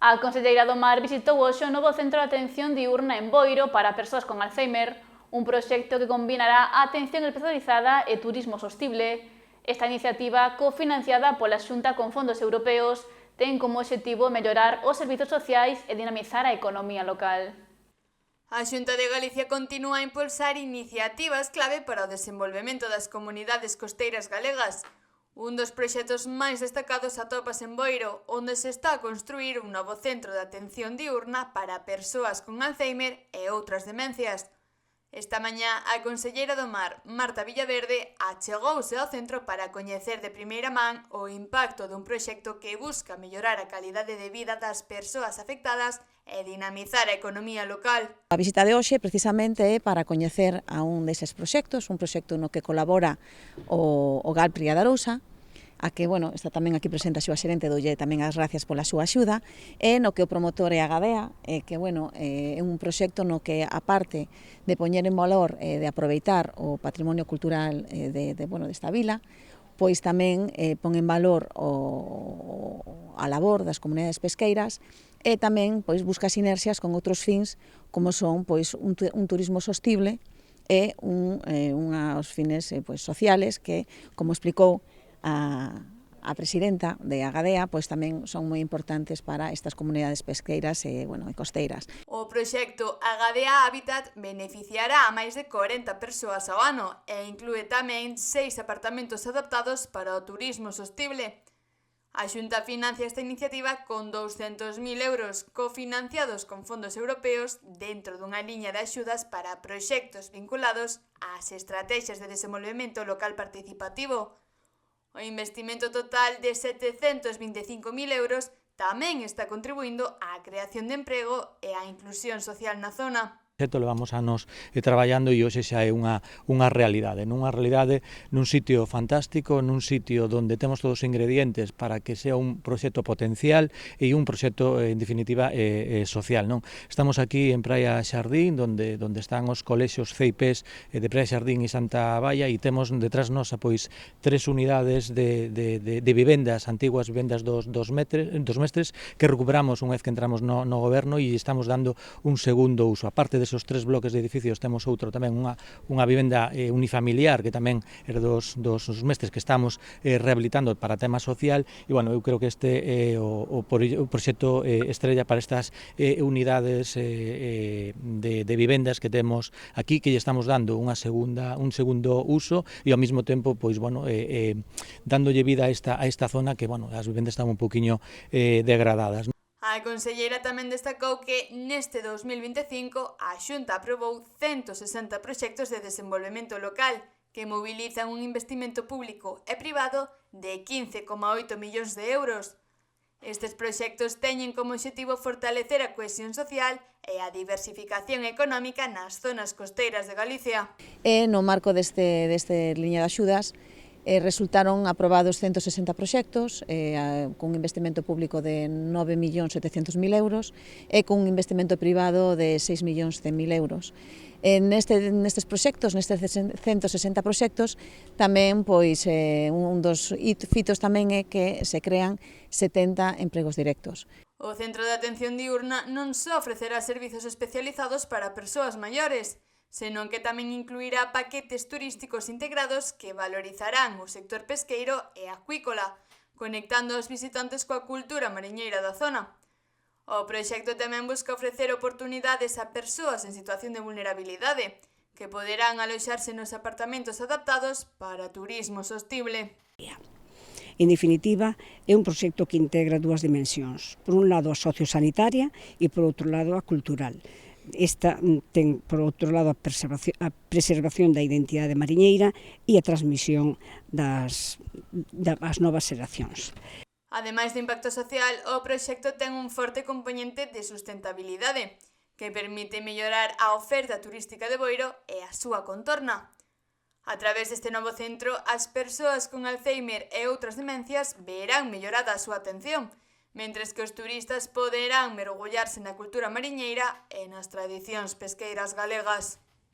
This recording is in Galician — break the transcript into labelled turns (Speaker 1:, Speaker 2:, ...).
Speaker 1: A Conselleira do Mar visitou hoxe o novo Centro de Atención Diurna en Boiro para persoas con Alzheimer, un proxecto que combinará a atención especializada e turismo sostible. Esta iniciativa, cofinanciada pola Xunta con fondos europeos, ten como obxectivo mellorar os servizos sociais e dinamizar a economía local.
Speaker 2: A Xunta de Galicia continúa a impulsar iniciativas clave para o desenvolvemento das comunidades costeiras galegas. Un dos proxectos máis destacados atópase en Boiro, onde se está a construir un novo centro de atención diurna para persoas con Alzheimer e outras demencias. Esta mañá, a Conselleira do Mar, Marta Villaverde, achegouse ao centro para coñecer de primeira man o impacto dun proxecto que busca mellorar a calidade de vida das persoas afectadas e dinamizar a economía local.
Speaker 3: A visita de hoxe precisamente é para coñecer a un deses proxectos, un proxecto no que colabora o GALPRI da Arousa, a que, está tamén aquí presente a súa xerente, doulle tamén as gracias pola súa axuda, e no que o promotor é a Gadea, que, é un proxecto no que, aparte de poñer en valor, de aproveitar o patrimonio cultural desta vila, pois tamén pon en valor a labor das comunidades pesqueiras e tamén busca sinerxias con outros fins como son un turismo sostible e unhas fines sociales que, como explicou a presidenta de Agadea, tamén son moi importantes para estas comunidades pesqueiras e costeiras.
Speaker 2: O proxecto Agadea Habitat beneficiará a máis de 40 persoas ao ano e inclúe tamén 6 apartamentos adaptados para o turismo sostible. A Xunta financia esta iniciativa con 200.000 euros cofinanciados con fondos europeos dentro dunha liña de axudas para proxectos vinculados ás estrategias de desenvolvemento local participativo. O investimento total de 725.000 euros tamén está contribuindo á creación de emprego e á inclusión social na zona.
Speaker 4: Levamos anos traballando e hoxe xa é unha realidade, nun sitio fantástico, nun sitio onde temos todos os ingredientes para que sea un proxecto potencial e un proxecto, en definitiva, social. Estamos aquí en Praia Xardín, onde están os colexios CIPs de Praia Xardín e Santa Baia, e temos detrás nosa 3 unidades de vivendas, antiguas vivendas dos mestres, que recuperamos unha vez que entramos no goberno e estamos dando un segundo uso. Aparte desos 3 bloques de edificios temos outro tamén, unha vivenda unifamiliar que tamén é dos mestres que estamos rehabilitando para tema social, e eu creo que este é o proxecto estrella para estas unidades de vivendas que temos aquí, que lle estamos dando un segundo uso e ao mesmo tempo dándolle vida a esta zona que as vivendas están un poquinho degradadas.
Speaker 2: A conselleira tamén destacou que neste 2025 a Xunta aprobou 160 proxectos de desenvolvemento local que mobilizan un investimento público e privado de 15,8 millóns de euros. Estes proxectos teñen como obxectivo fortalecer a cohesión social e a diversificación económica nas zonas costeiras de Galicia.
Speaker 3: No marco deste liña de axudas, resultaron aprobados 160 proxectos con un investimento público de 9.700.000 euros e con un investimento privado de 6.100.000 euros. Nestes proxectos, nestes 160 proxectos, tamén un dos fitos tamén é que se crean 70 empregos directos.
Speaker 2: O Centro de Atención Diurna non só ofrecerá servizos especializados para persoas maiores, senón que tamén incluirá paquetes turísticos integrados que valorizarán o sector pesqueiro e acuícola, conectando os visitantes coa cultura mariñeira da zona. O proxecto tamén busca ofrecer oportunidades a persoas en situación de vulnerabilidade, que poderán aloxarse nos apartamentos adaptados para turismo sostible.
Speaker 5: En definitiva, é un proxecto que integra dúas dimensións. Por un lado, a sociosanitaria e, por outro lado, a cultural. Esta ten, por outro lado, a preservación da identidade mariñeira e a transmisión das novas xeracións.
Speaker 2: Ademais do impacto social, o proxecto ten un forte componente de sustentabilidade, que permite mellorar a oferta turística de Boiro e a súa contorna. A través deste novo centro, as persoas con Alzheimer e outras demencias verán mellorada a súa atención, mentres que os turistas poderán mergullarse na cultura mariñeira e nas tradicións pesqueiras galegas.